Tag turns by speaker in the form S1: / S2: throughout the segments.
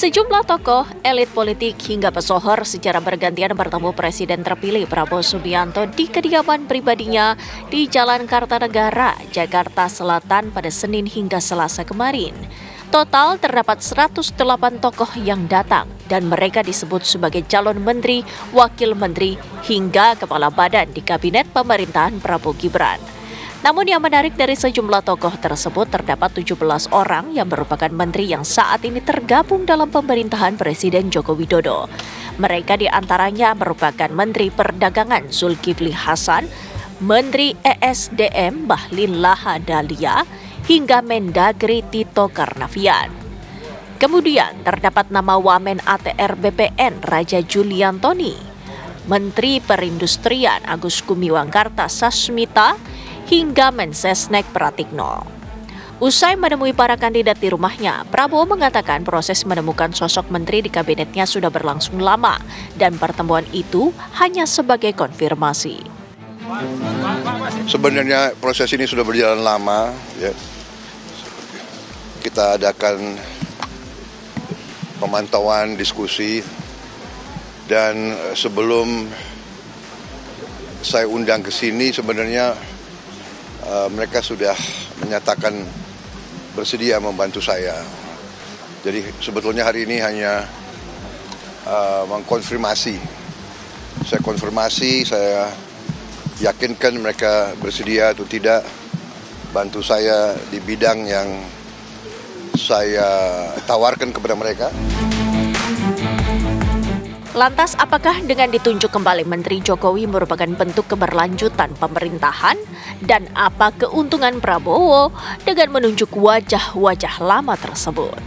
S1: Sejumlah tokoh, elit politik hingga pesohor secara bergantian bertemu Presiden terpilih Prabowo Subianto di kediaman pribadinya di Jalan Kartanegara, Jakarta Selatan pada Senin hingga Selasa kemarin. Total terdapat 108 tokoh yang datang dan mereka disebut sebagai calon menteri, wakil menteri, hingga kepala badan di kabinet pemerintahan Prabowo Gibran. Namun yang menarik dari sejumlah tokoh tersebut terdapat 17 orang yang merupakan menteri yang saat ini tergabung dalam pemerintahan Presiden Joko Widodo. Mereka diantaranya merupakan Menteri Perdagangan Zulkifli Hasan, Menteri ESDM Bahlil Lahadalia, hingga Mendagri Tito Karnavian. Kemudian terdapat nama Wamen ATR BPN Raja Juliantoni, Menteri Perindustrian Agus Gumiwang Kartasasmita, hingga Mensesnek Pratikno. Usai menemui para kandidat di rumahnya, Prabowo mengatakan proses menemukan sosok menteri di kabinetnya sudah berlangsung lama dan pertemuan itu hanya sebagai konfirmasi.
S2: Sebenarnya proses ini sudah berjalan lama, ya. Kita adakan pemantauan, diskusi, dan sebelum saya undang ke sini sebenarnya mereka sudah menyatakan bersedia membantu saya. Jadi sebetulnya hari ini hanya mengkonfirmasi. Saya konfirmasi, saya yakinkan mereka bersedia atau tidak bantu saya di bidang yang saya tawarkan kepada mereka.
S1: Lantas apakah dengan ditunjuk kembali Menteri Jokowi merupakan bentuk keberlanjutan pemerintahan? Dan apa keuntungan Prabowo dengan menunjuk wajah-wajah lama tersebut?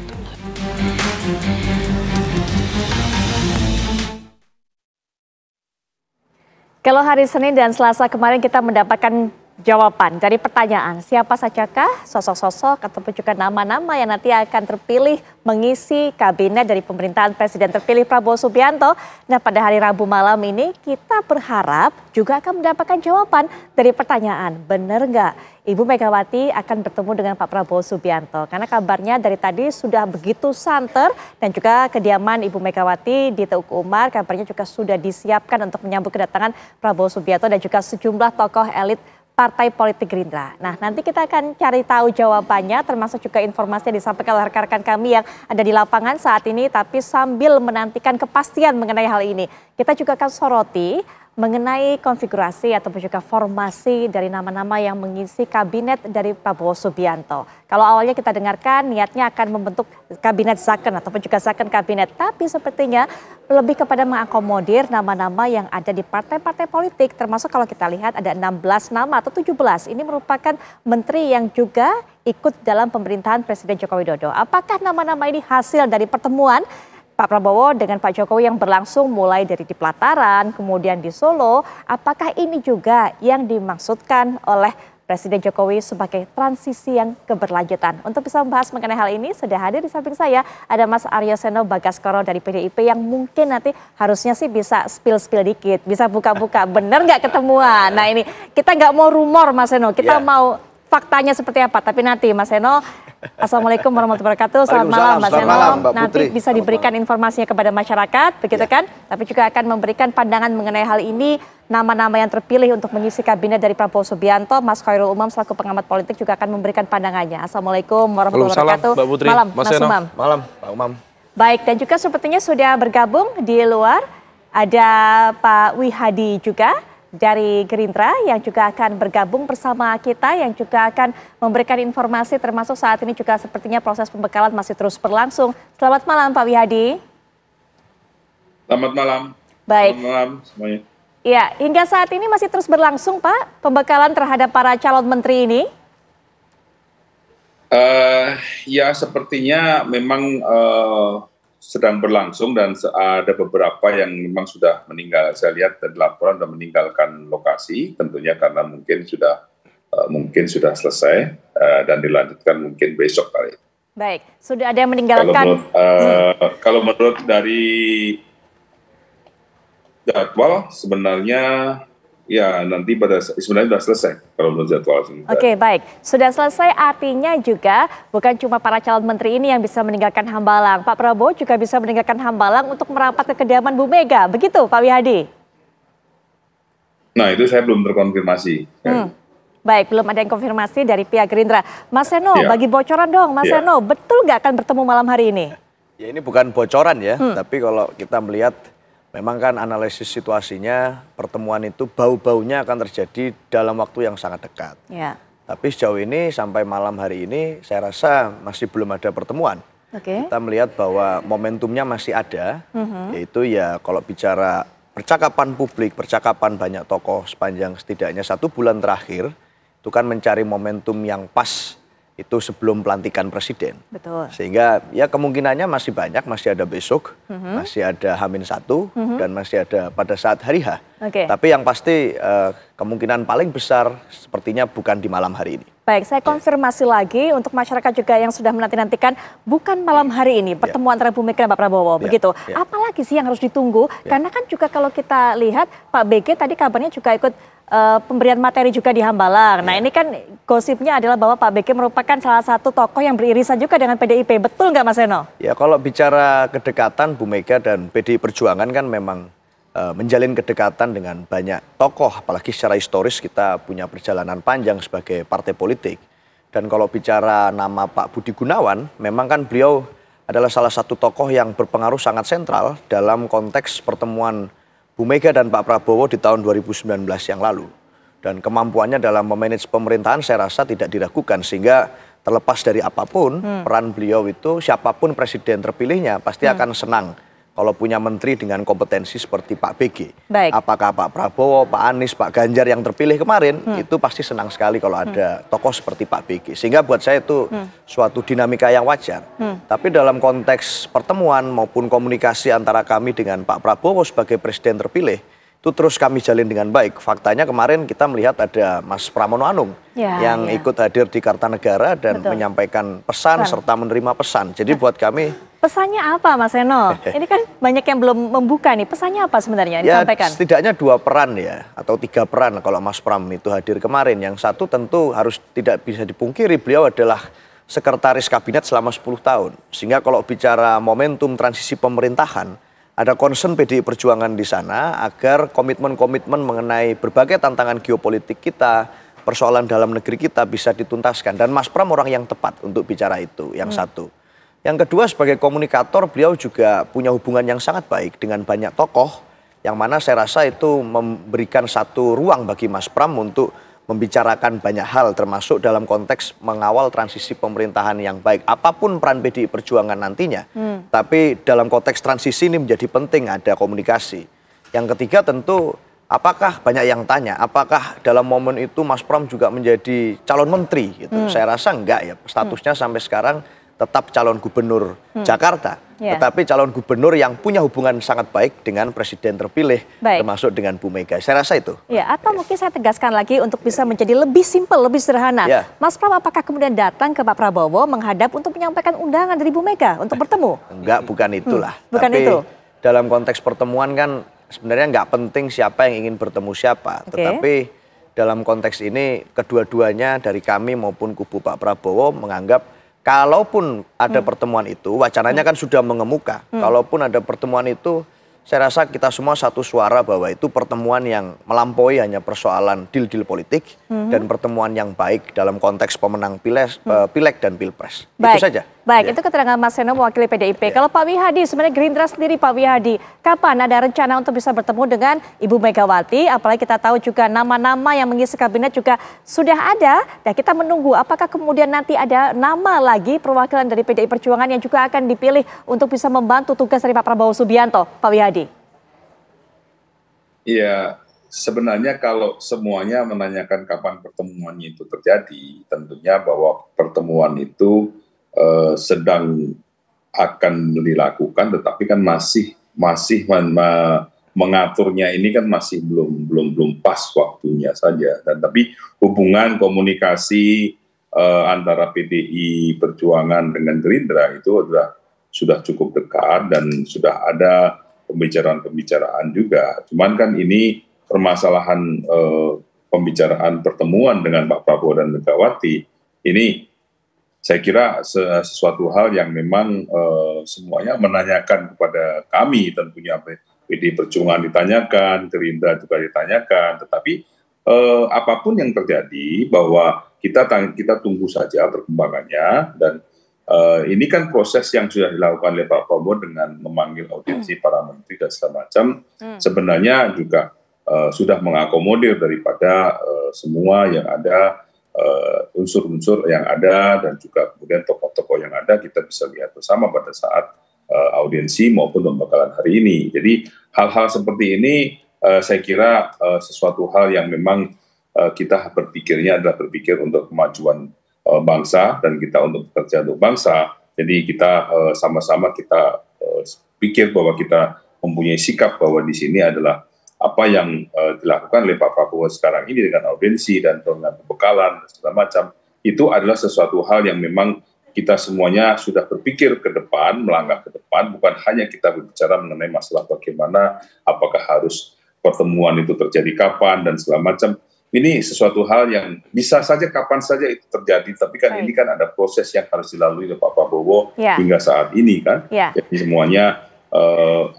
S3: Kalau hari Senin dan Selasa kemarin kita mendapatkan jawaban dari pertanyaan siapa sajakah sosok-sosok ataupun juga nama-nama yang nanti akan terpilih mengisi kabinet dari pemerintahan Presiden terpilih Prabowo Subianto. Nah, pada hari Rabu malam ini kita berharap juga akan mendapatkan jawaban dari pertanyaan benar nggak Ibu Megawati akan bertemu dengan Pak Prabowo Subianto. Karena kabarnya dari tadi sudah begitu santer dan juga kediaman Ibu Megawati di Teguh Umar kabarnya juga sudah disiapkan untuk menyambut kedatangan Prabowo Subianto dan juga sejumlah tokoh elit Partai Politik Gerindra. Nah, nanti kita akan cari tahu jawabannya termasuk juga informasi yang disampaikan oleh rekan-rekan kami yang ada di lapangan saat ini. Tapi sambil menantikan kepastian mengenai hal ini, kita juga akan soroti mengenai konfigurasi ataupun juga formasi dari nama-nama yang mengisi kabinet dari Prabowo Subianto. Kalau awalnya kita dengarkan niatnya akan membentuk kabinet Zaken ataupun juga Zaken kabinet, tapi sepertinya lebih kepada mengakomodir nama-nama yang ada di partai-partai politik, termasuk kalau kita lihat ada 16 nama atau 17. Ini merupakan menteri yang juga ikut dalam pemerintahan Presiden Joko Widodo. Apakah nama-nama ini hasil dari pertemuan Pak Prabowo dengan Pak Jokowi yang berlangsung mulai dari di Pelataran, kemudian di Solo? Apakah ini juga yang dimaksudkan oleh Presiden Jokowi sebagai transisi yang keberlanjutan? Untuk bisa membahas mengenai hal ini, sudah hadir di samping saya ada Mas Aryo Seno Bagaskoro dari PDIP yang mungkin nanti harusnya sih bisa spill dikit, bisa buka-buka, bener nggak ketemuan? Nah ini kita nggak mau rumor Mas Seno, kita mau faktanya seperti apa, tapi nanti Mas Seno. Assalamualaikum warahmatullahi wabarakatuh. Selamat malam Mbak Seno. Nanti bisa diberikan informasinya kepada masyarakat, begitu kan? Tapi juga akan memberikan pandangan mengenai hal ini, nama-nama yang terpilih untuk mengisi kabinet dari Prabowo Subianto. Mas Khairul Umam selaku pengamat politik juga akan memberikan pandangannya. Assalamualaikum warahmatullahi wabarakatuh.
S4: Mbak Putri,
S3: malam
S4: Mas
S3: Mas
S4: Seno.
S3: Umam.
S4: Malam Pak Umam.
S3: Baik, dan juga sepertinya sudah bergabung di luar ada Pak Wihadi juga dari Gerindra yang juga akan bergabung bersama kita, yang juga akan memberikan informasi termasuk saat ini juga sepertinya proses pembekalan masih terus berlangsung. Selamat malam Pak Wihadi.
S5: Selamat malam.
S3: Baik.
S5: Selamat malam semuanya.
S3: Ya, hingga saat ini masih terus berlangsung Pak pembekalan terhadap para calon menteri ini?
S5: Ya sepertinya memang sedang berlangsung dan ada beberapa yang memang sudah meninggal. Saya lihat dari laporan sudah meninggalkan lokasi, tentunya karena mungkin sudah selesai dan dilanjutkan mungkin besok kali.
S3: Baik, sudah ada yang meninggalkan.
S5: Kalau menurut dari jadwal sebenarnya ya nanti sebenarnya sudah selesai kalau menurut jadwal.
S3: Oke, baik. Sudah selesai artinya juga bukan cuma para calon menteri ini yang bisa meninggalkan Hambalang. Pak Prabowo juga bisa meninggalkan Hambalang untuk merapat ke kediaman Bu Mega. Begitu Pak Wihadi?
S5: Nah itu saya belum terkonfirmasi.
S3: Baik, belum ada yang konfirmasi dari pihak Gerindra. Mas Seno, bagi bocoran dong Mas Seno, betul nggak akan bertemu malam hari ini?
S4: Ya ini bukan bocoran ya, tapi kalau kita melihat memang kan analisis situasinya pertemuan itu bau-baunya akan terjadi dalam waktu yang sangat dekat.
S3: Ya.
S4: Tapi sejauh ini sampai malam hari ini saya rasa masih belum ada pertemuan. Kita melihat bahwa momentumnya masih ada, yaitu ya kalau bicara percakapan publik, percakapan banyak tokoh sepanjang setidaknya 1 bulan terakhir, itu kan mencari momentum yang pas itu sebelum pelantikan presiden.
S3: Betul.
S4: Sehingga ya kemungkinannya masih banyak, masih ada besok, masih ada H-1, dan masih ada pada saat hari H. Tapi yang pasti kemungkinan paling besar sepertinya bukan di malam hari ini.
S3: Baik, saya konfirmasi lagi untuk masyarakat juga yang sudah menanti-nantikan, bukan malam hari ini pertemuan antara Bu Mega dan Pak Prabowo, begitu. Apalagi sih yang harus ditunggu? Karena kan juga kalau kita lihat Pak BG tadi kabarnya juga ikut pemberian materi juga di Hambalang. Nah ini kan gosipnya adalah bahwa Pak BG merupakan salah satu tokoh yang beririsan juga dengan PDIP. Betul nggak Mas Seno?
S4: Ya kalau bicara kedekatan Bu Mega dan PDI Perjuangan kan memang menjalin kedekatan dengan banyak tokoh. Apalagi secara historis kita punya perjalanan panjang sebagai partai politik. Dan kalau bicara nama Pak Budi Gunawan, memang kan beliau adalah salah satu tokoh yang berpengaruh sangat sentral dalam konteks pertemuan Bu Mega dan Pak Prabowo di tahun 2019 yang lalu. Dan kemampuannya dalam memanage pemerintahan saya rasa tidak diragukan. Sehingga terlepas dari apapun, peran beliau itu siapapun presiden terpilihnya pasti akan senang kalau punya menteri dengan kompetensi seperti Pak BG. Apakah Pak Prabowo, Pak Anies, Pak Ganjar yang terpilih kemarin, itu pasti senang sekali kalau ada tokoh seperti Pak BG. Sehingga buat saya itu suatu dinamika yang wajar. Tapi dalam konteks pertemuan maupun komunikasi antara kami dengan Pak Prabowo sebagai presiden terpilih, itu terus kami jalin dengan baik. Faktanya kemarin kita melihat ada Mas Pramono Anung yang ikut hadir di Kartanegara dan menyampaikan pesan serta menerima pesan. Jadi buat kami...
S3: Pesannya apa Mas Seno? Ini kan banyak yang belum membuka nih. Pesannya apa sebenarnya yang disampaikan?
S4: Setidaknya 2 peran ya, atau 3 peran kalau Mas Pram itu hadir kemarin. Yang satu tentu harus tidak bisa dipungkiri, beliau adalah sekretaris kabinet selama 10 tahun. Sehingga kalau bicara momentum transisi pemerintahan, ada concern PDI Perjuangan di sana agar komitmen-komitmen mengenai berbagai tantangan geopolitik kita, persoalan dalam negeri kita bisa dituntaskan. Dan Mas Pram orang yang tepat untuk bicara itu, yang satu. Yang kedua sebagai komunikator beliau juga punya hubungan yang sangat baik dengan banyak tokoh yang mana saya rasa itu memberikan satu ruang bagi Mas Pram untuk membicarakan banyak hal termasuk dalam konteks mengawal transisi pemerintahan yang baik. Apapun peran PDI Perjuangan nantinya, tapi dalam konteks transisi ini menjadi penting ada komunikasi. Yang ketiga tentu apakah banyak yang tanya, apakah dalam momen itu Mas Pram juga menjadi calon menteri? Gitu. Saya rasa enggak ya, statusnya sampai sekarang tetap calon gubernur Jakarta, tetapi calon gubernur yang punya hubungan sangat baik dengan presiden terpilih, termasuk dengan Bu Mega. Saya rasa itu.
S3: Ya, atau mungkin saya tegaskan lagi untuk bisa menjadi lebih simpel, lebih sederhana. Mas Pram apakah kemudian datang ke Pak Prabowo menghadap untuk menyampaikan undangan dari Bu Mega untuk bertemu?
S4: Enggak, bukan itulah.
S3: Bukan
S4: tapi
S3: itu.
S4: Dalam konteks pertemuan kan sebenarnya nggak penting siapa yang ingin bertemu siapa, tetapi dalam konteks ini kedua-duanya dari kami maupun kubu Pak Prabowo menganggap kalaupun ada pertemuan itu, wacananya kan sudah mengemuka. Kalaupun ada pertemuan itu, saya rasa kita semua satu suara bahwa itu pertemuan yang melampaui hanya persoalan deal-deal politik dan pertemuan yang baik dalam konteks pemenang pileg dan pilpres. Itu saja.
S3: Baik, itu keterangan Mas Seno mewakili PDIP. Kalau Pak Wihadi, sebenarnya Gerindra sendiri Pak Wihadi, kapan ada rencana untuk bisa bertemu dengan Ibu Megawati? Apalagi kita tahu juga nama-nama yang mengisi kabinet juga sudah ada. Dan kita menunggu apakah kemudian nanti ada nama lagi perwakilan dari PDI Perjuangan yang juga akan dipilih untuk bisa membantu tugas dari Pak Prabowo Subianto, Pak Wihadi?
S5: Iya, sebenarnya kalau semuanya menanyakan kapan pertemuannya itu terjadi, tentunya bahwa pertemuan itu sedang akan dilakukan, tetapi kan masih mengaturnya ini kan masih belum pas waktunya saja. Dan tapi hubungan komunikasi antara PDI Perjuangan dengan Gerindra itu sudah cukup dekat dan sudah ada pembicaraan juga. Cuman kan ini permasalahan pembicaraan pertemuan dengan Pak Prabowo dan Megawati, ini saya kira sesuatu hal yang memang semuanya menanyakan kepada kami, tentunya PD Perjuangan ditanyakan, Gerindra juga ditanyakan, tetapi apapun yang terjadi bahwa kita tunggu saja perkembangannya, dan ini kan proses yang sudah dilakukan oleh Pak Prabowo dengan memanggil audiensi para menteri dan segala macam, sebenarnya juga sudah mengakomodir daripada semua yang ada, unsur-unsur yang ada, dan juga kemudian tokoh-tokoh yang ada kita bisa lihat bersama pada saat audiensi maupun pembekalan hari ini. Jadi hal-hal seperti ini saya kira sesuatu hal yang memang kita berpikirnya adalah berpikir untuk kemajuan bangsa, dan kita untuk bekerja untuk bangsa. Jadi kita sama-sama kita pikir bahwa kita mempunyai sikap bahwa di sini adalah apa yang dilakukan oleh Pak Prabowo sekarang ini dengan audiensi dan dengan pembekalan dan segala macam, itu adalah sesuatu hal yang memang kita semuanya sudah berpikir ke depan, melangkah ke depan, bukan hanya kita berbicara mengenai masalah bagaimana, apakah harus pertemuan itu terjadi kapan dan segala macam. Ini sesuatu hal yang bisa saja kapan saja itu terjadi, tapi kan ini kan ada proses yang harus dilalui oleh Pak Prabowo hingga saat ini kan. Jadi semuanya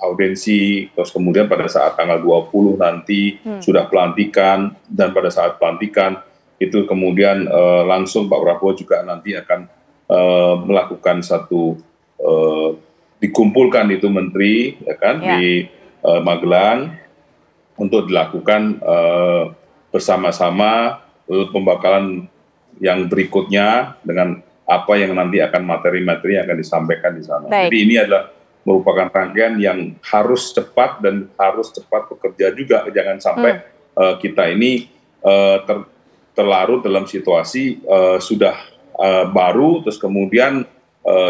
S5: audiensi, terus kemudian pada saat tanggal 20 nanti sudah pelantikan, dan pada saat pelantikan itu kemudian langsung Pak Prabowo juga nanti akan melakukan satu dikumpulkan itu menteri ya kan di Magelang untuk dilakukan bersama-sama pembekalan yang berikutnya dengan apa yang nanti akan materi-materi yang akan disampaikan di sana. Jadi ini adalah merupakan rangkaian yang harus cepat dan harus cepat bekerja juga. Jangan sampai kita ini terlarut dalam situasi sudah baru, terus kemudian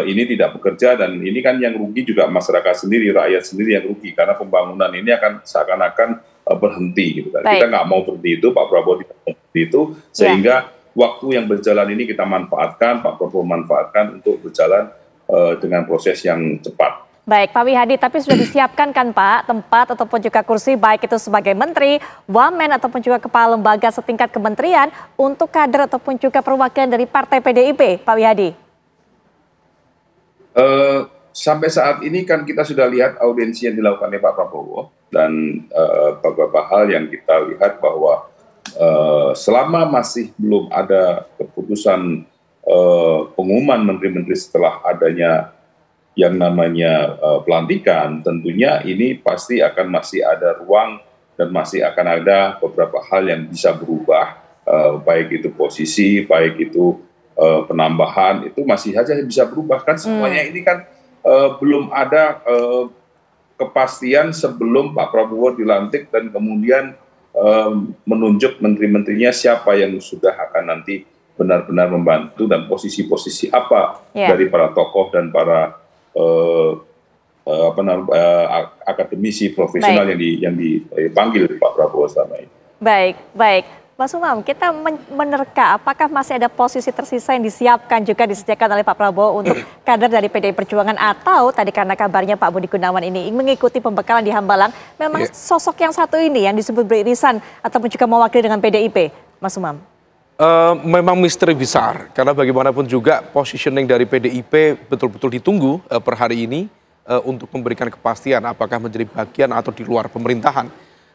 S5: ini tidak bekerja, dan ini kan yang rugi juga masyarakat sendiri, rakyat sendiri yang rugi, karena pembangunan ini akan seakan-akan berhenti gitu kan. Kita nggak mau berhenti itu, Pak Prabowo tidak mau berhenti itu, sehingga waktu yang berjalan ini kita manfaatkan, Pak Prabowo manfaatkan untuk berjalan dengan proses yang cepat.
S3: Baik, Pak Wihadi, tapi sudah disiapkan kan Pak tempat ataupun juga kursi, baik itu sebagai menteri, wamen ataupun juga kepala lembaga setingkat kementerian untuk kader ataupun juga perwakilan dari Partai PDIP, Pak Wihadi?
S5: Sampai saat ini kan kita sudah lihat audiensi yang dilakukan oleh Pak Prabowo, dan beberapa hal yang kita lihat bahwa selama masih belum ada keputusan pengumuman menteri-menteri setelah adanya yang namanya pelantikan, tentunya ini pasti akan masih ada ruang dan masih akan ada beberapa hal yang bisa berubah, baik itu posisi, baik itu penambahan, itu masih saja bisa berubah kan semuanya. Ini kan belum ada kepastian sebelum Pak Prabowo dilantik dan kemudian menunjuk menteri-menterinya siapa yang sudah akan nanti benar-benar membantu, dan posisi-posisi apa dari para tokoh dan para akademisi profesional yang dipanggil Pak Prabowo selama ini.
S3: Baik. Mas Umam, kita menerka apakah masih ada posisi tersisa yang disiapkan juga disediakan oleh Pak Prabowo untuk kader dari PDI Perjuangan, atau tadi karena kabarnya Pak Budi Gunawan ini mengikuti pembekalan di Hambalang, memang sosok yang satu ini yang disebut beririsan ataupun juga mewakili dengan PDIP, Mas Umam?
S6: Memang misteri besar, karena bagaimanapun juga positioning dari PDIP betul-betul ditunggu per hari ini untuk memberikan kepastian apakah menjadi bagian atau di luar pemerintahan.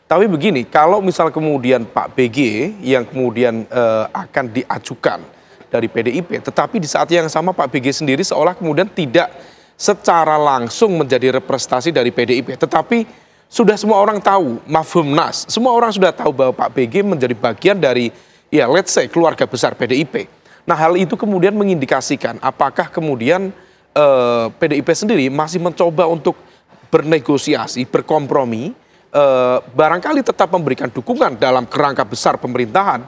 S6: Tapi begini, kalau misal kemudian Pak BG yang kemudian akan diajukan dari PDIP, tetapi di saat yang sama Pak BG sendiri seolah kemudian tidak secara langsung menjadi representasi dari PDIP, tetapi sudah semua orang tahu, mafhum nas, semua orang sudah tahu bahwa Pak BG menjadi bagian dari let's say keluarga besar PDIP. Nah, hal itu kemudian mengindikasikan apakah kemudian PDIP sendiri masih mencoba untuk bernegosiasi, berkompromi, barangkali tetap memberikan dukungan dalam kerangka besar pemerintahan.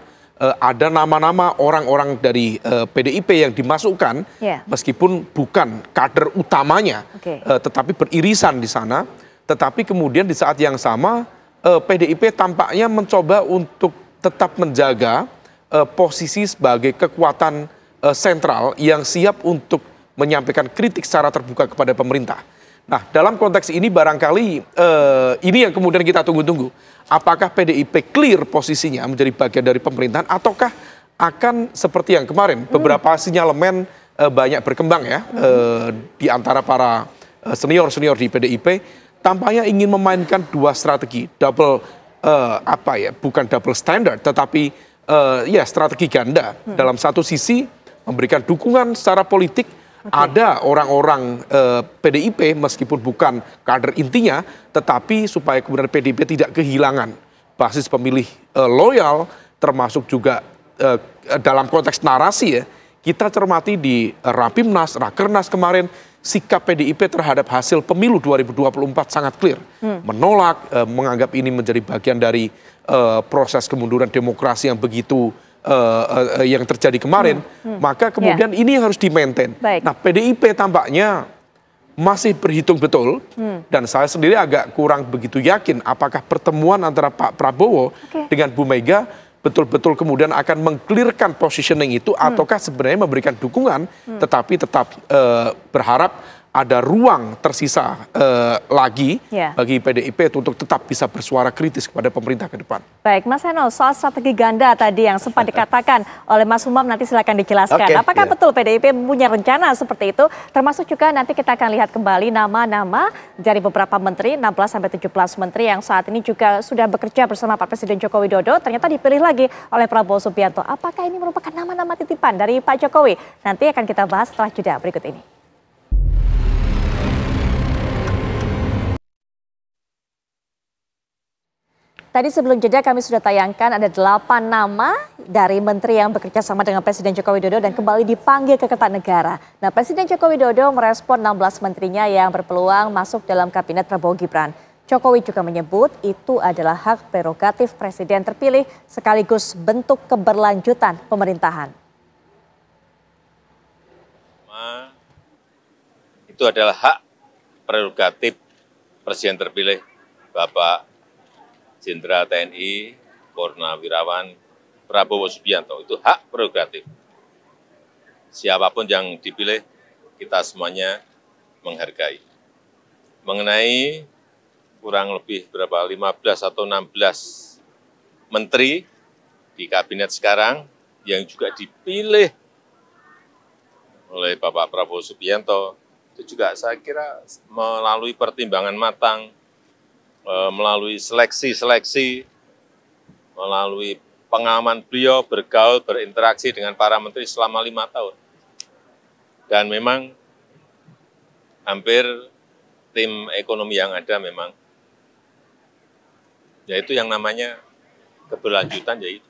S6: Ada nama-nama orang-orang dari PDIP yang dimasukkan, meskipun bukan kader utamanya, tetapi beririsan di sana. Tetapi kemudian di saat yang sama PDIP tampaknya mencoba untuk tetap menjaga posisi sebagai kekuatan sentral yang siap untuk menyampaikan kritik secara terbuka kepada pemerintah. Nah, dalam konteks ini barangkali ini yang kemudian kita tunggu-tunggu. Apakah PDIP clear posisinya menjadi bagian dari pemerintahan ataukah akan seperti yang kemarin beberapa sinyalemen banyak berkembang ya di antara para senior-senior di PDIP tampaknya ingin memainkan dua strategi, bukan double standard tetapi ya strategi ganda. Dalam satu sisi memberikan dukungan secara politik. Ada orang-orang PDIP meskipun bukan kader intinya, tetapi supaya kemudian PDIP tidak kehilangan basis pemilih loyal, termasuk juga dalam konteks narasi ya, kita cermati di Rapimnas, Rakernas kemarin, sikap PDIP terhadap hasil pemilu 2024 sangat clear. Menolak, menganggap ini menjadi bagian dari proses kemunduran demokrasi yang begitu yang terjadi kemarin, maka kemudian ini harus di-maintain. Nah, PDIP tampaknya masih berhitung betul, dan saya sendiri agak kurang begitu yakin apakah pertemuan antara Pak Prabowo dengan Bu Mega betul-betul kemudian akan meng-clearkan positioning itu, ataukah sebenarnya memberikan dukungan, tetapi tetap berharap ada ruang tersisa lagi bagi PDIP untuk tetap bisa bersuara kritis kepada pemerintah ke depan.
S3: Baik, Mas Heno, soal strategi ganda tadi yang sempat dikatakan oleh Mas Umam nanti silakan dijelaskan. Apakah betul PDIP punya rencana seperti itu? Termasuk juga nanti kita akan lihat kembali nama-nama dari beberapa menteri, 16-17 menteri yang saat ini juga sudah bekerja bersama Pak Presiden Joko Widodo, ternyata dipilih lagi oleh Prabowo Subianto. Apakah ini merupakan nama-nama titipan dari Pak Jokowi? Nanti akan kita bahas setelah jeda berikut ini. Tadi sebelum jeda kami sudah tayangkan ada 8 nama dari menteri yang bekerja sama dengan Presiden Joko Widodo dan kembali dipanggil ke Kertanegara. Nah, Presiden Joko Widodo merespon 16 menterinya yang berpeluang masuk dalam kabinet Prabowo Gibran. Jokowi juga menyebut itu adalah hak prerogatif Presiden terpilih sekaligus bentuk keberlanjutan pemerintahan.
S7: Itu adalah hak prerogatif Presiden terpilih Bapak Jenderal TNI Purnawirawan Prabowo Subianto. Itu hak prerogatif. Siapapun yang dipilih, kita semuanya menghargai. Mengenai kurang lebih 15 atau 16 menteri di kabinet sekarang yang juga dipilih oleh Bapak Prabowo Subianto, itu juga saya kira melalui pertimbangan matang, melalui seleksi-seleksi, melalui pengalaman beliau bergaul, berinteraksi dengan para menteri selama 5 tahun. Dan memang hampir tim ekonomi yang ada memang, yaitu yang namanya keberlanjutan, yaitu.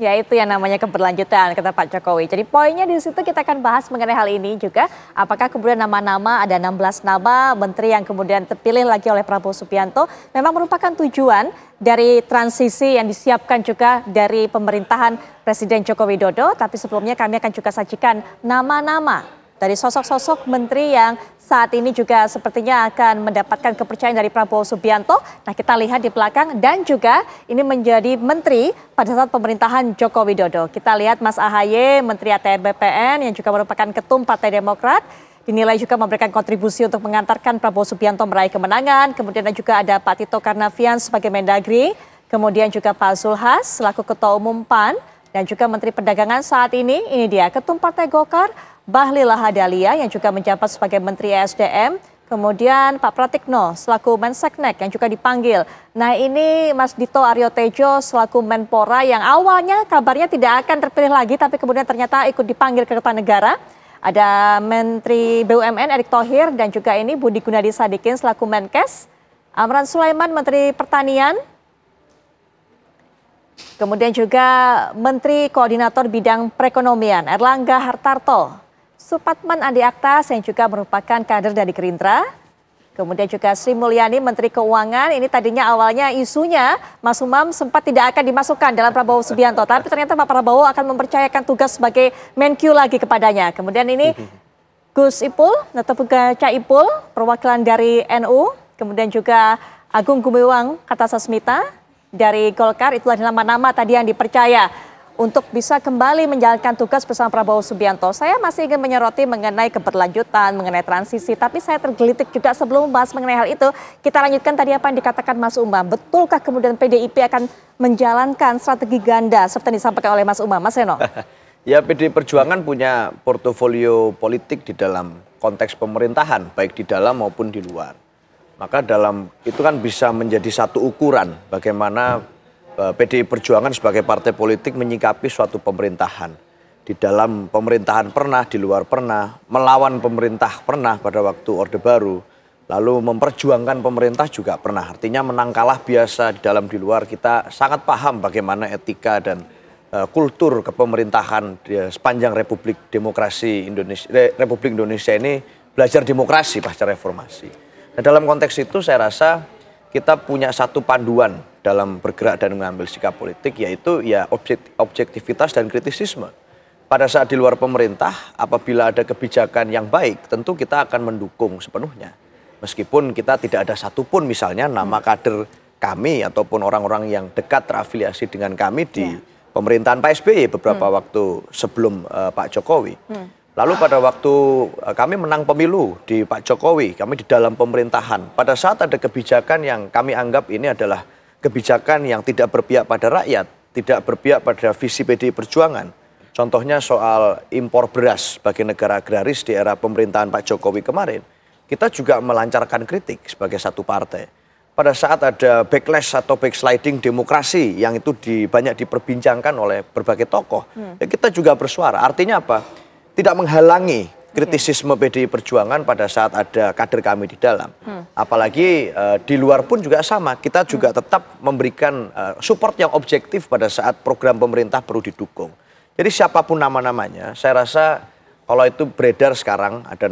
S3: Ya, itu yang namanya keberlanjutan, kata Pak Jokowi. Jadi poinnya di situ kita akan bahas mengenai hal ini juga. Apakah kemudian nama-nama, ada 16 nama menteri yang kemudian terpilih lagi oleh Prabowo Subianto memang merupakan tujuan dari transisi yang disiapkan juga dari pemerintahan Presiden Joko Widodo. Tapi sebelumnya kami akan juga sajikan nama-nama dari sosok-sosok menteri yang saat ini juga sepertinya akan mendapatkan kepercayaan dari Prabowo Subianto. Nah, kita lihat di belakang dan juga ini menjadi menteri pada saat pemerintahan Joko Widodo. Kita lihat Mas AHY, Menteri ATR BPN yang juga merupakan ketum Partai Demokrat. Dinilai juga memberikan kontribusi untuk mengantarkan Prabowo Subianto meraih kemenangan. Kemudian juga ada Pak Tito Karnavian sebagai Mendagri. Kemudian juga Pak Zulhas selaku Ketua Umum PAN. Dan juga Menteri Perdagangan saat ini dia Ketum Partai Golkar, Bahlil Lahadalia yang juga menjabat sebagai Menteri ESDM. Kemudian Pak Pratikno selaku Menseknek yang juga dipanggil. Nah, ini Mas Dito Aryo Tejo selaku Menpora yang awalnya kabarnya tidak akan terpilih lagi tapi kemudian ternyata ikut dipanggil ke Kertanegara. Ada Menteri BUMN Erick Thohir dan juga ini Budi Gunadi Sadikin selaku Menkes. Amran Sulaiman Menteri Pertanian. Kemudian juga Menteri Koordinator Bidang Perekonomian Erlangga Hartarto. Supatman Andi Aktas yang juga merupakan kader dari Gerindra. Kemudian juga Sri Mulyani Menteri Keuangan. Ini tadinya awalnya isunya Mas Umam sempat tidak akan dimasukkan dalam Prabowo Subianto. Tapi ternyata Pak Prabowo akan mempercayakan tugas sebagai Menkyu lagi kepadanya. Kemudian ini Gus Ipul atau Caipul perwakilan dari NU. Kemudian juga Agung Gumiwang Kartasasmita dari Golkar. Itulah nama-nama tadi yang dipercaya untuk bisa kembali menjalankan tugas bersama Prabowo Subianto. Saya masih ingin menyoroti mengenai keberlanjutan, mengenai transisi, tapi saya tergelitik juga sebelum membahas mengenai hal itu. Kita lanjutkan tadi apa yang dikatakan Mas Umam. Betulkah kemudian PDIP akan menjalankan strategi ganda seperti yang disampaikan oleh Mas Umam? Mas Seno?
S4: Ya, PDI Perjuangan punya portofolio politik di dalam konteks pemerintahan, baik di dalam maupun di luar. Maka dalam itu kan bisa menjadi satu ukuran bagaimana PDI Perjuangan sebagai partai politik menyikapi suatu pemerintahan. Di dalam pemerintahan pernah, di luar pernah, melawan pemerintah pernah pada waktu Orde Baru, lalu memperjuangkan pemerintah juga pernah. Artinya menang kalah biasa di dalam di luar, kita sangat paham bagaimana etika dan kultur kepemerintahan di sepanjang Republik Indonesia ini belajar demokrasi pasca reformasi. Nah, dalam konteks itu saya rasa kita punya satu panduan dalam bergerak dan mengambil sikap politik, yaitu ya objektivitas dan kritisisme. Pada saat di luar pemerintah, apabila ada kebijakan yang baik, tentu kita akan mendukung sepenuhnya. Meskipun kita tidak ada satupun misalnya nama kader kami ataupun orang-orang yang dekat terafiliasi dengan kami di pemerintahan Pak SBY beberapa waktu sebelum Pak Jokowi. Lalu pada waktu kami menang pemilu di Pak Jokowi, kami di dalam pemerintahan. Pada saat ada kebijakan yang kami anggap ini adalah kebijakan yang tidak berpihak pada rakyat, tidak berpihak pada visi PDI Perjuangan. Contohnya soal impor beras bagi negara agraris di era pemerintahan Pak Jokowi kemarin. Kita juga melancarkan kritik sebagai satu partai. Pada saat ada backlash atau backsliding demokrasi yang itu banyak diperbincangkan oleh berbagai tokoh, ya kita juga bersuara. Artinya apa? Tidak menghalangi kritisisme PDI Perjuangan pada saat ada kader kami di dalam. Apalagi di luar pun juga sama, kita juga tetap memberikan support yang objektif pada saat program pemerintah perlu didukung. Jadi siapapun nama-namanya, saya rasa kalau itu beredar sekarang ada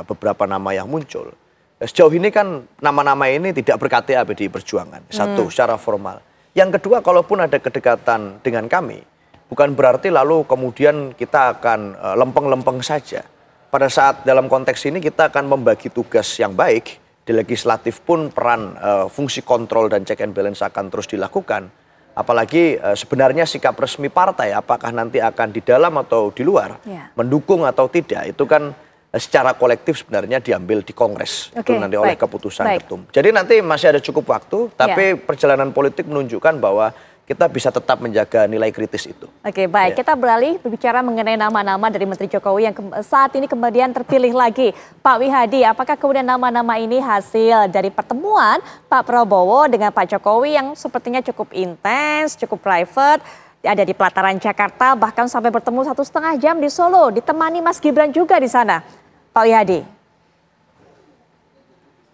S4: beberapa nama yang muncul. Sejauh ini kan nama-nama ini tidak ber-KTA PDI Perjuangan, satu secara formal. Yang kedua, kalaupun ada kedekatan dengan kami, bukan berarti lalu kemudian kita akan lempeng-lempeng saja. Pada saat dalam konteks ini kita akan membagi tugas yang baik, di legislatif pun peran fungsi kontrol dan check and balance akan terus dilakukan. Apalagi sebenarnya sikap resmi partai apakah nanti akan di dalam atau di luar, mendukung atau tidak, itu kan secara kolektif sebenarnya diambil di Kongres. Itu nanti oleh keputusan ketum. Jadi nanti masih ada cukup waktu, tapi perjalanan politik menunjukkan bahwa kita bisa tetap menjaga nilai kritis itu.
S3: Oke, baik. Kita beralih berbicara mengenai nama-nama dari Menteri Jokowi yang saat ini kemudian terpilih lagi. Pak Wihadi, apakah kemudian nama-nama ini hasil dari pertemuan Pak Prabowo dengan Pak Jokowi yang sepertinya cukup intens, cukup private, ada di pelataran Jakarta, bahkan sampai bertemu 1,5 jam di Solo, ditemani Mas Gibran juga di sana. Pak Wihadi.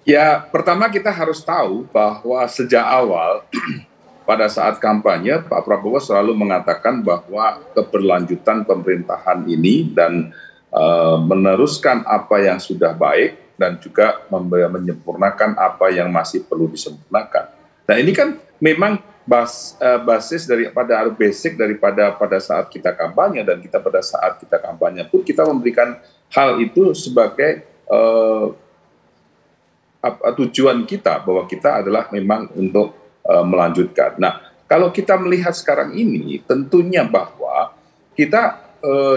S5: Ya, pertama kita harus tahu bahwa sejak awal pada saat kampanye, Pak Prabowo selalu mengatakan bahwa keberlanjutan pemerintahan ini dan meneruskan apa yang sudah baik dan juga menyempurnakan apa yang masih perlu disempurnakan. Nah, ini kan memang basis daripada basic daripada pada saat kita kampanye, dan kita pada saat kita kampanye pun kita memberikan hal itu sebagai tujuan kita, bahwa kita adalah memang untuk melanjutkan. Nah, kalau kita melihat sekarang ini, tentunya bahwa kita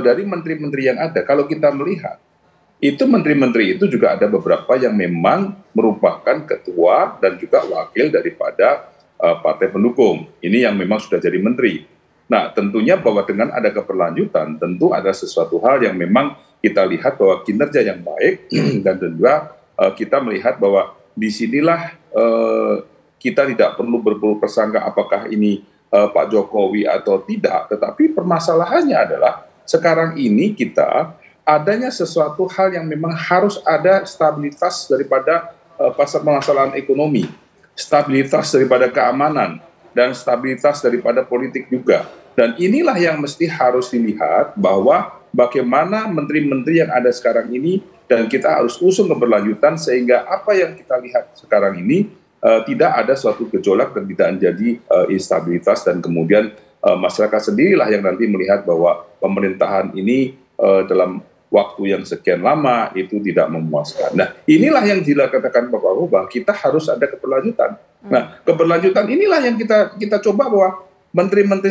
S5: dari menteri-menteri yang ada, kalau kita melihat, itu menteri-menteri itu juga ada beberapa yang memang merupakan ketua dan juga wakil daripada partai pendukung. Ini yang memang sudah jadi menteri. Nah, tentunya bahwa dengan ada keberlanjutan, tentu ada sesuatu hal yang memang kita lihat bahwa kinerja yang baik, dan juga kita melihat bahwa disinilah kita tidak perlu berprasangka apakah ini Pak Jokowi atau tidak, tetapi permasalahannya adalah sekarang ini kita adanya sesuatu hal yang memang harus ada stabilitas daripada permasalahan ekonomi, stabilitas daripada keamanan, dan stabilitas daripada politik juga. Dan inilah yang mesti harus dilihat, bahwa bagaimana menteri-menteri yang ada sekarang ini, dan kita harus usung keberlanjutan sehingga apa yang kita lihat sekarang ini tidak ada suatu gejolak dan tidak menjadi instabilitas, dan kemudian masyarakat sendirilah yang nanti melihat bahwa pemerintahan ini dalam waktu yang sekian lama itu tidak memuaskan. Nah, inilah yang dikatakan Pak Prabowo bahwa kita harus ada keberlanjutan. Nah, keberlanjutan inilah yang kita coba bahwa menteri-menteri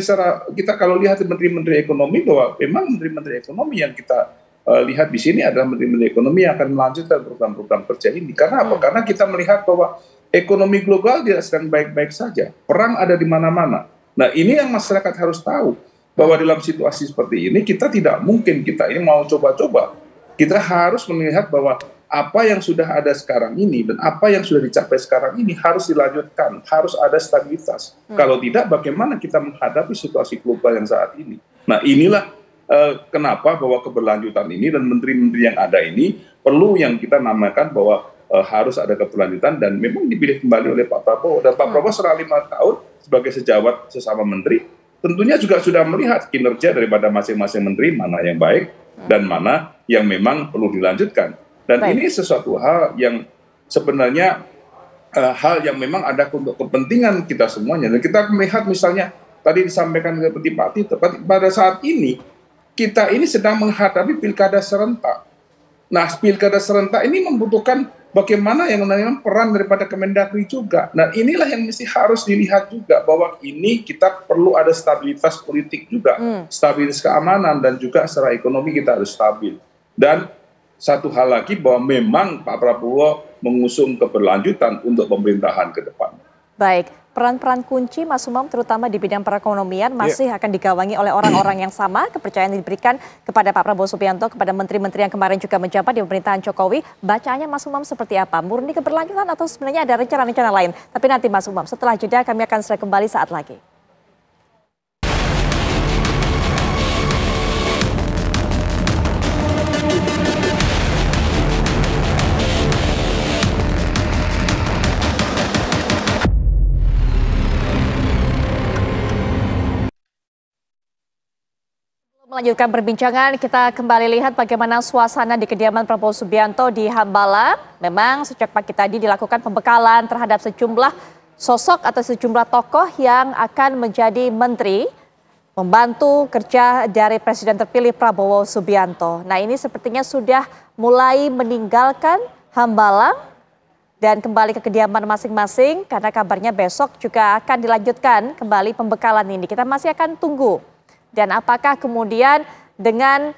S5: kita kalau lihat menteri-menteri ekonomi, bahwa memang menteri-menteri ekonomi yang kita lihat di sini adalah menteri-menteri ekonomi yang akan melanjutkan program-program kerja ini. Karena apa? Karena kita melihat bahwa ekonomi global tidak sedang baik-baik saja. Perang ada di mana-mana. Nah, ini yang masyarakat harus tahu, bahwa dalam situasi seperti ini kita tidak mungkin kita ini mau coba-coba. Kita harus melihat bahwa apa yang sudah ada sekarang ini dan apa yang sudah dicapai sekarang ini harus dilanjutkan, harus ada stabilitas. Kalau tidak, bagaimana kita menghadapi situasi global yang saat ini? Nah, inilah kenapa bahwa keberlanjutan ini dan menteri-menteri yang ada ini perlu yang kita namakan bahwa harus ada keberlanjutan, dan memang dipilih kembali oleh Pak Prabowo. Dan Pak Prabowo selama 5 tahun sebagai sejawat sesama menteri, tentunya juga sudah melihat kinerja daripada masing-masing menteri, mana yang baik dan mana yang memang perlu dilanjutkan. Dan ini sesuatu hal yang sebenarnya hal yang memang ada untuk kepentingan kita semuanya. Dan kita melihat misalnya tadi disampaikan seperti Pak Tito, pada saat ini kita ini sedang menghadapi pilkada serentak. Nah, pilkada serentak ini membutuhkan bagaimana yang namanya peran daripada Kemendagri juga. Nah, inilah yang mesti harus dilihat juga, bahwa ini kita perlu ada stabilitas politik juga, stabilitas keamanan, dan juga secara ekonomi kita harus stabil. Dan satu hal lagi, bahwa memang Pak Prabowo mengusung keberlanjutan untuk pemerintahan ke depan.
S3: Baik, peran-peran kunci Mas Umam terutama di bidang perekonomian masih akan digawangi oleh orang-orang yang sama. Kepercayaan yang diberikan kepada Pak Prabowo Subianto, kepada menteri-menteri yang kemarin juga menjabat di pemerintahan Jokowi. Bacaannya Mas Umam seperti apa? Murni keberlanjutan atau sebenarnya ada rencana-rencana lain? Tapi nanti Mas Umam, setelah jeda kami akan segera kembali saat lagi. Melanjutkan perbincangan, kita kembali lihat bagaimana suasana di kediaman Prabowo Subianto di Hambalang. Memang sejak pagi tadi dilakukan pembekalan terhadap sejumlah sosok atau sejumlah tokoh yang akan menjadi menteri, membantu kerja dari Presiden terpilih Prabowo Subianto. Nah, ini sepertinya sudah mulai meninggalkan Hambalang dan kembali ke kediaman masing-masing, karena kabarnya besok juga akan dilanjutkan kembali pembekalan ini. Kita masih akan tunggu. Dan apakah kemudian dengan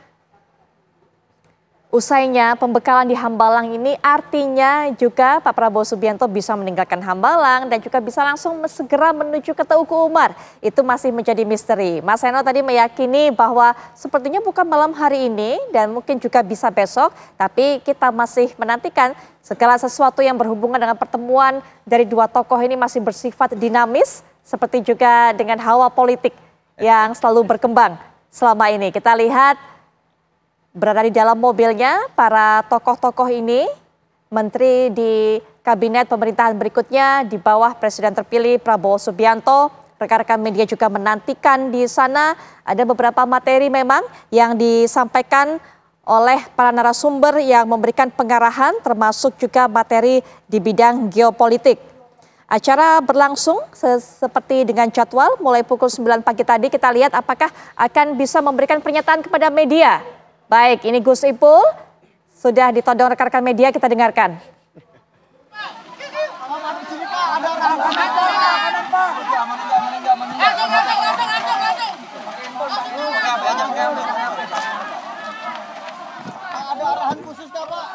S3: usainya pembekalan di Hambalang ini artinya juga Pak Prabowo Subianto bisa meninggalkan Hambalang dan juga bisa langsung segera menuju ke Teuku Umar? Itu masih menjadi misteri. Mas Heno tadi meyakini bahwa sepertinya bukan malam hari ini dan mungkin juga bisa besok, tapi kita masih menantikan segala sesuatu yang berhubungan dengan pertemuan dari dua tokoh ini masih bersifat dinamis, seperti juga dengan hawa politik yang selalu berkembang selama ini. Kita lihat berada di dalam mobilnya para tokoh-tokoh ini, menteri di kabinet pemerintahan berikutnya di bawah Presiden terpilih Prabowo Subianto. Rekan-rekan media juga menantikan di sana. Ada beberapa materi memang yang disampaikan oleh para narasumber yang memberikan pengarahan, termasuk juga materi di bidang geopolitik. Acara berlangsung seperti dengan jadwal, mulai pukul 9 pagi tadi. Kita lihat apakah akan bisa memberikan pernyataan kepada media. Baik, ini Gus Ipul sudah ditodong rekan-rekan media, kita dengarkan.
S8: Ada arahan khusus nggak, Pak?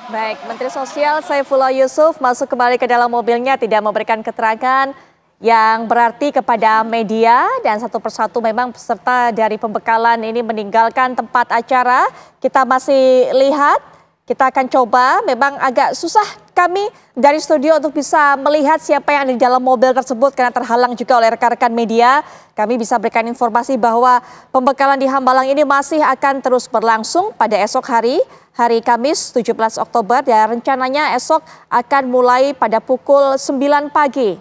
S3: Baik, Menteri Sosial Saifullah Yusuf masuk kembali ke dalam mobilnya, tidak memberikan keterangan yang berarti kepada media, dan satu persatu memang peserta dari pembekalan ini meninggalkan tempat acara. Kita masih lihat, kita akan coba, memang agak susah kami dari studio untuk bisa melihat siapa yang ada di dalam mobil tersebut karena terhalang juga oleh rekan-rekan media. Kami bisa berikan informasi bahwa pembekalan di Hambalang ini masih akan terus berlangsung pada esok hari Kamis 17 Oktober, dan rencananya esok akan mulai pada pukul 9 pagi.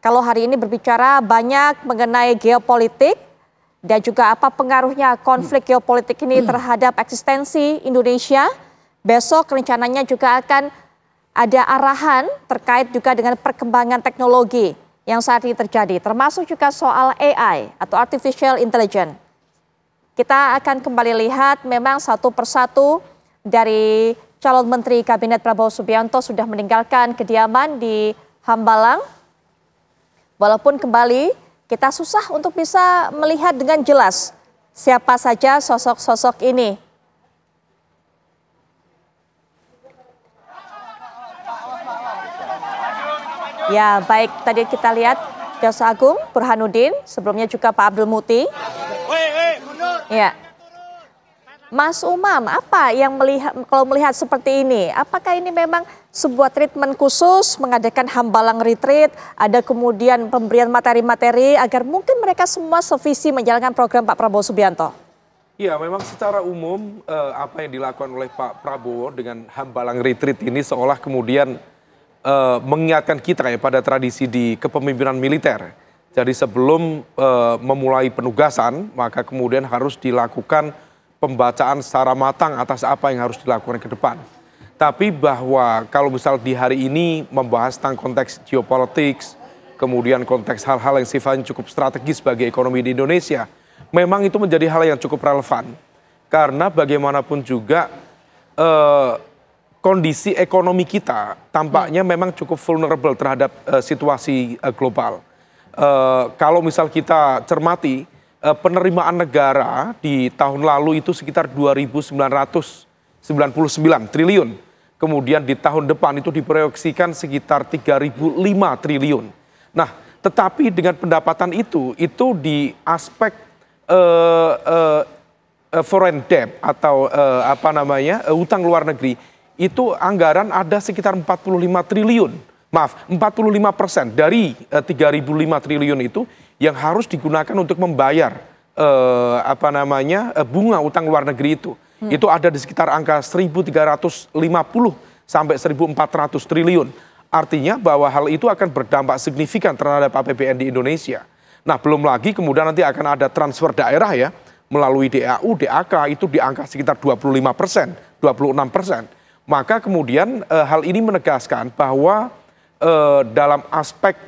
S3: Kalau hari ini berbicara banyak mengenai geopolitik dan juga apa pengaruhnya konflik geopolitik ini terhadap eksistensi Indonesia, besok rencananya juga akan ada arahan terkait juga dengan perkembangan teknologi yang saat ini terjadi, termasuk juga soal AI atau Artificial Intelligence. Kita akan kembali lihat memang satu persatu dari calon Menteri Kabinet Prabowo Subianto sudah meninggalkan kediaman di Hambalang. Walaupun kembali kita susah untuk bisa melihat dengan jelas siapa saja sosok-sosok ini. Ya, baik, tadi kita lihat Jaksa Agung Burhanuddin, sebelumnya juga Pak Abdul Muti. Ya. Mas Umam, apa yang kalau melihat seperti ini, apakah ini memang sebuah treatment khusus, mengadakan Hambalang retreat, ada kemudian pemberian materi-materi agar mungkin mereka semua sevisi menjalankan program Pak Prabowo Subianto?
S6: Ya, memang secara umum apa yang dilakukan oleh Pak Prabowo dengan Hambalang retreat ini seolah kemudian mengingatkan kita ya pada tradisi di kepemimpinan militer. Jadi sebelum memulai penugasan, maka kemudian harus dilakukan pembacaan secara matang atas apa yang harus dilakukan ke depan. Tapi bahwa kalau misal di hari ini membahas tentang konteks geopolitics, kemudian konteks hal-hal yang sifatnya cukup strategis bagi ekonomi di Indonesia, memang itu menjadi hal yang cukup relevan. Karena bagaimanapun juga kondisi ekonomi kita tampaknya memang cukup vulnerable terhadap situasi global. Kalau misal kita cermati, penerimaan negara di tahun lalu itu sekitar 2.999 triliun. Kemudian di tahun depan itu diproyeksikan sekitar 3.005 triliun. Nah, tetapi dengan pendapatan itu di aspek foreign debt atau utang luar negeri, itu anggaran ada sekitar 45 triliun. Maaf, 45% dari 3.005 triliun itu yang harus digunakan untuk membayar bunga utang luar negeri itu. Itu ada di sekitar angka 1.350 sampai 1.400 triliun. Artinya bahwa hal itu akan berdampak signifikan terhadap APBN di Indonesia. Nah, belum lagi kemudian nanti akan ada transfer daerah ya, melalui DAU, DAK itu di angka sekitar 25%, 26%. Maka kemudian hal ini menegaskan bahwa dalam aspek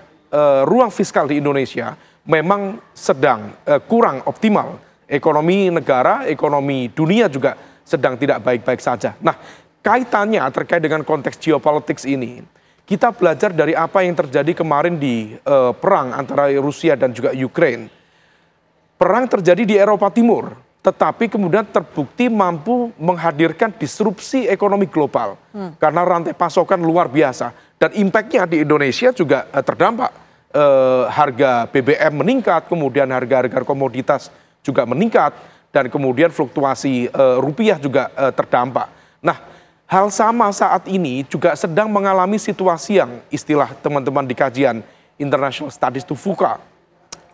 S6: ruang fiskal di Indonesia memang sedang kurang optimal. Ekonomi negara, ekonomi dunia juga sedang tidak baik-baik saja. Nah, kaitannya terkait dengan konteks geopolitics ini, kita belajar dari apa yang terjadi kemarin di perang antara Rusia dan juga Ukraine. Perang terjadi di Eropa Timur, tetapi kemudian terbukti mampu menghadirkan disrupsi ekonomi global. Karena rantai pasokan luar biasa. Dan impact-nya di Indonesia juga terdampak. Harga BBM meningkat, kemudian harga-harga komoditas juga meningkat, dan kemudian fluktuasi rupiah juga terdampak. Nah, hal sama saat ini juga sedang mengalami situasi yang istilah teman-teman di kajian International Studies itu VUCA,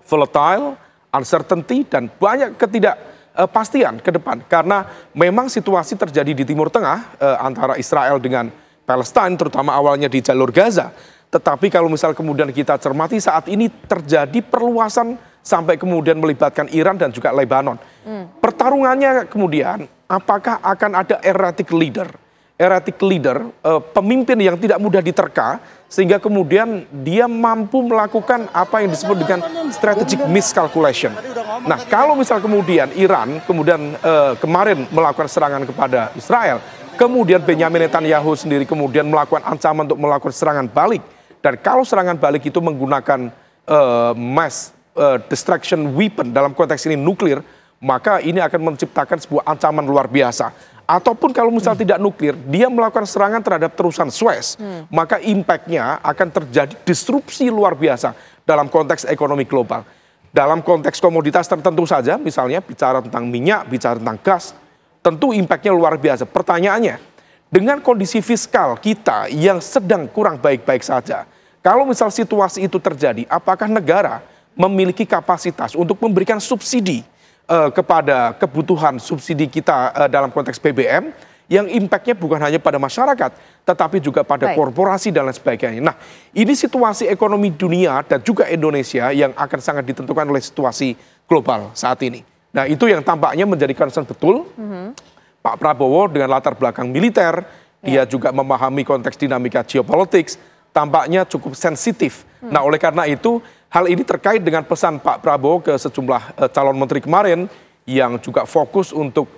S6: volatile, uncertainty, dan banyak ketidakpastian ke depan. Karena memang situasi terjadi di Timur Tengah antara Israel dengan Palestina, terutama awalnya di jalur Gaza. Tetapi kalau misal kemudian kita cermati saat ini terjadi perluasan sampai kemudian melibatkan Iran dan juga Lebanon. Pertarungannya kemudian apakah akan ada erratic leader? Erratic leader, pemimpin yang tidak mudah diterka sehingga kemudian dia mampu melakukan apa yang disebut dengan strategic miscalculation. Nah, kalau misal kemudian Iran kemudian kemarin melakukan serangan kepada Israel, kemudian Benyamin Netanyahu sendiri kemudian melakukan ancaman untuk melakukan serangan balik. Dan kalau serangan balik itu menggunakan mass destruction weapon, dalam konteks ini nuklir, maka ini akan menciptakan sebuah ancaman luar biasa. Ataupun kalau misal tidak nuklir, dia melakukan serangan terhadap terusan Suez, maka impact-nya akan terjadi disrupsi luar biasa dalam konteks ekonomi global. Dalam konteks komoditas tertentu saja, misalnya bicara tentang minyak, bicara tentang gas, tentu impact-nya luar biasa. Pertanyaannya, dengan kondisi fiskal kita yang sedang kurang baik-baik saja, kalau misal situasi itu terjadi, apakah negara memiliki kapasitas untuk memberikan subsidi kepada kebutuhan subsidi kita dalam konteks BBM yang impact-nya bukan hanya pada masyarakat, tetapi juga pada korporasi dan lain sebagainya. Nah, ini situasi ekonomi dunia dan juga Indonesia yang akan sangat ditentukan oleh situasi global saat ini. Nah, itu yang tampaknya menjadi concern betul. Pak Prabowo dengan latar belakang militer, dia juga memahami konteks dinamika geopolitics, tampaknya cukup sensitif. Nah, oleh karena itu hal ini terkait dengan pesan Pak Prabowo ke sejumlah calon menteri kemarin yang juga fokus untuk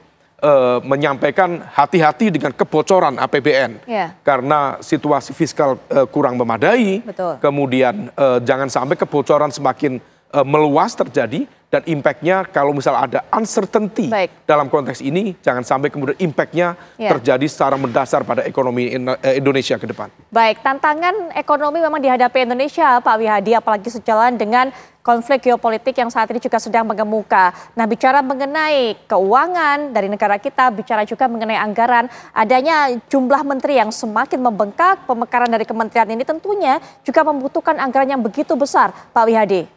S6: menyampaikan hati-hati dengan kebocoran APBN. Karena situasi fiskal kurang memadai, kemudian jangan sampai kebocoran semakin meluas terjadi, dan impact-nya kalau misal ada uncertainty dalam konteks ini, jangan sampai kemudian impact-nya terjadi secara mendasar pada ekonomi Indonesia ke depan.
S3: Baik, tantangan ekonomi memang dihadapi Indonesia, Pak Wihadi, apalagi sejalan dengan konflik geopolitik yang saat ini juga sedang mengemuka. Nah, bicara mengenai keuangan dari negara kita, bicara juga mengenai anggaran, adanya jumlah menteri yang semakin membengkak, pemekaran dari kementerian ini tentunya juga membutuhkan anggaran yang begitu besar, Pak Wihadi.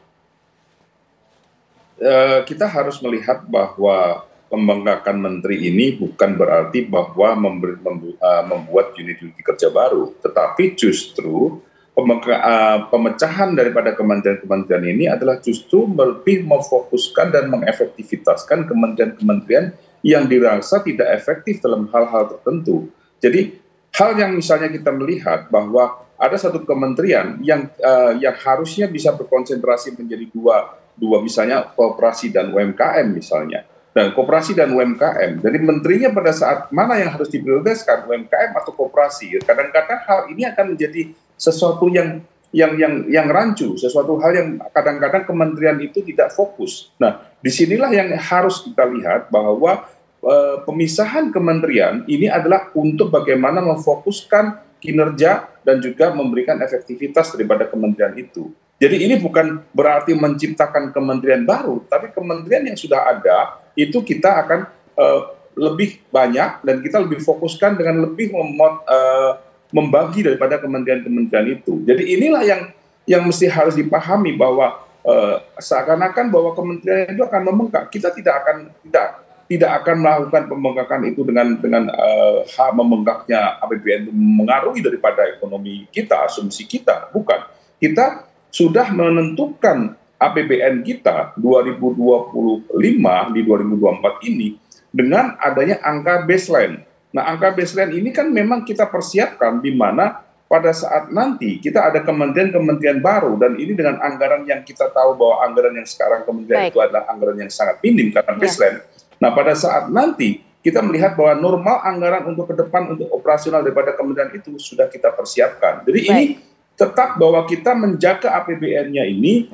S5: Kita harus melihat bahwa pembengkakan menteri ini bukan berarti bahwa membuat unit-unit kerja baru, tetapi justru pemecahan daripada kementerian-kementerian ini adalah justru lebih memfokuskan dan mengefektivitaskan kementerian-kementerian yang dirasa tidak efektif dalam hal-hal tertentu. Jadi hal yang misalnya kita melihat bahwa ada satu kementerian yang harusnya bisa berkonsentrasi menjadi dua, misalnya koperasi dan UMKM misalnya. Dan koperasi dan UMKM, dari menterinya pada saat mana yang harus diprioritaskan, UMKM atau koperasi. Kadang-kadang hal ini akan menjadi sesuatu yang rancu, sesuatu hal yang kadang-kadang kementerian itu tidak fokus. Nah, disinilah yang harus kita lihat bahwa pemisahan kementerian ini adalah untuk bagaimana memfokuskan kinerja dan juga memberikan efektivitas daripada kementerian itu. Jadi ini bukan berarti menciptakan kementerian baru, tapi kementerian yang sudah ada itu kita akan lebih banyak dan kita lebih fokuskan dengan lebih membagi daripada kementerian-kementerian itu. Jadi inilah yang mesti harus dipahami bahwa seakan-akan bahwa kementerian itu akan membengkak. Kita tidak akan melakukan pembengkakan itu dengan membengkaknya APBN itu mengaruhi daripada ekonomi kita, asumsi kita, bukan. Kita sudah menentukan APBN kita 2025 di 2024 ini dengan adanya angka baseline. Nah, angka baseline ini kan memang kita persiapkan di mana pada saat nanti kita ada kementerian-kementerian baru, dan ini dengan anggaran yang kita tahu bahwa anggaran yang sekarang kementerian itu adalah anggaran yang sangat minim karena baseline. Nah, pada saat nanti kita melihat bahwa normal anggaran untuk ke depan untuk operasional daripada kementerian itu sudah kita persiapkan. Jadi ini tetap bahwa kita menjaga APBN-nya ini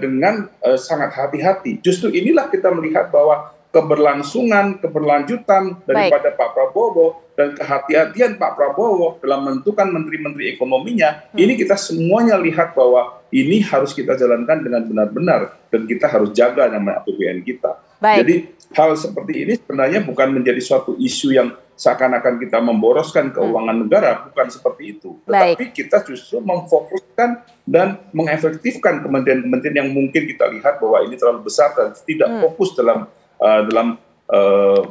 S5: dengan sangat hati-hati. Justru inilah kita melihat bahwa keberlanjutan daripada Pak Prabowo dan kehati-hatian Pak Prabowo dalam menentukan menteri-menteri ekonominya, ini kita semuanya lihat bahwa ini harus kita jalankan dengan benar-benar dan kita harus jaga nama APBN kita. Jadi hal seperti ini sebenarnya bukan menjadi suatu isu yang seakan-akan kita memboroskan keuangan negara, bukan seperti itu. Tetapi kita justru memfokuskan dan mengefektifkan kementerian-kementerian yang mungkin kita lihat bahwa ini terlalu besar dan tidak fokus dalam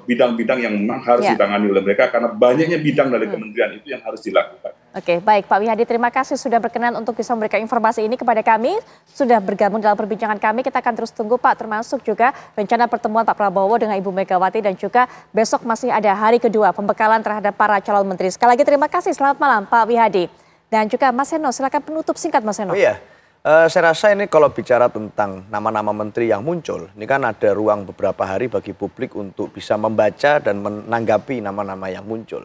S5: bidang-bidang yang memang harus ditangani oleh mereka, karena banyaknya bidang dari kementerian itu yang harus dilakukan.
S3: Oke, baik Pak Wihadi, terima kasih sudah berkenan untuk bisa memberikan informasi ini kepada kami, sudah bergabung dalam perbincangan kami. Kita akan terus tunggu Pak, termasuk juga rencana pertemuan Pak Prabowo dengan Ibu Megawati, dan juga besok masih ada hari kedua pembekalan terhadap para calon menteri. Sekali lagi terima kasih, selamat malam Pak Wihadi. Dan juga Mas Seno, silakan penutup singkat Mas Seno.
S4: Saya rasa ini kalau bicara tentang nama-nama menteri yang muncul, ini kan ada ruang beberapa hari bagi publik untuk bisa membaca dan menanggapi nama-nama yang muncul.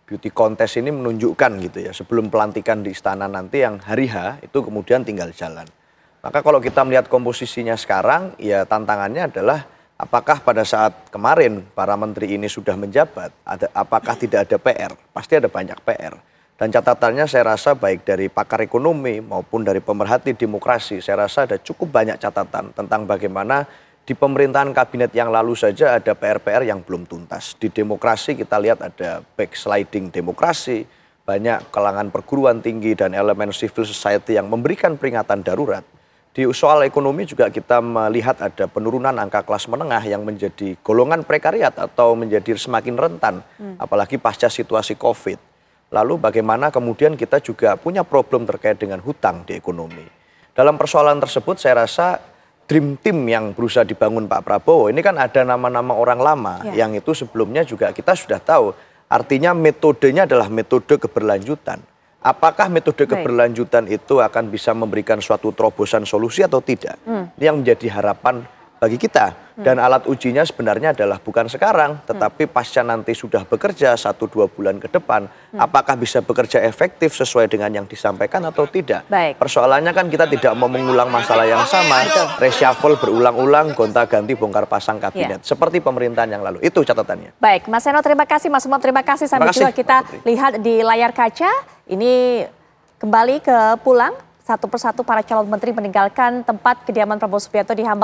S4: Beauty contest ini menunjukkan gitu ya, sebelum pelantikan di istana nanti yang hari H itu kemudian tinggal jalan. Maka kalau kita melihat komposisinya sekarang, ya tantangannya adalah apakah pada saat kemarin para menteri ini sudah menjabat, apakah tidak ada PR? Pasti ada banyak PR. Dan catatannya saya rasa baik dari pakar ekonomi maupun dari pemerhati demokrasi, saya rasa ada cukup banyak catatan tentang bagaimana di pemerintahan kabinet yang lalu saja ada PR-PR yang belum tuntas. Di demokrasi kita lihat ada backsliding demokrasi, banyak kalangan perguruan tinggi dan elemen civil society yang memberikan peringatan darurat. Di soal ekonomi juga kita melihat ada penurunan angka kelas menengah yang menjadi golongan prekariat atau menjadi semakin rentan, apalagi pasca situasi COVID. Lalu bagaimana kemudian kita juga punya problem terkait dengan hutang di ekonomi. Dalam persoalan tersebut saya rasa dream team yang berusaha dibangun Pak Prabowo ini kan ada nama-nama orang lama yang itu sebelumnya juga kita sudah tahu. Artinya metodenya adalah metode keberlanjutan. Apakah metode keberlanjutan itu akan bisa memberikan suatu terobosan solusi atau tidak? Ini yang menjadi harapan bagi kita. Dan alat ujinya sebenarnya adalah bukan sekarang, tetapi pasca nanti sudah bekerja 1-2 bulan ke depan, apakah bisa bekerja efektif sesuai dengan yang disampaikan atau tidak? Persoalannya kan kita tidak mau mengulang masalah yang sama, reshuffle berulang-ulang, gonta-ganti bongkar pasang kabinet, seperti pemerintahan yang lalu. Itu catatannya.
S3: Baik, Mas Seno terima kasih, Mas Umam terima kasih. Sampai juga kita lihat di layar kaca, ini kembali ke pulang, satu persatu para calon menteri meninggalkan tempat kediaman Prabowo Subianto di Hambali.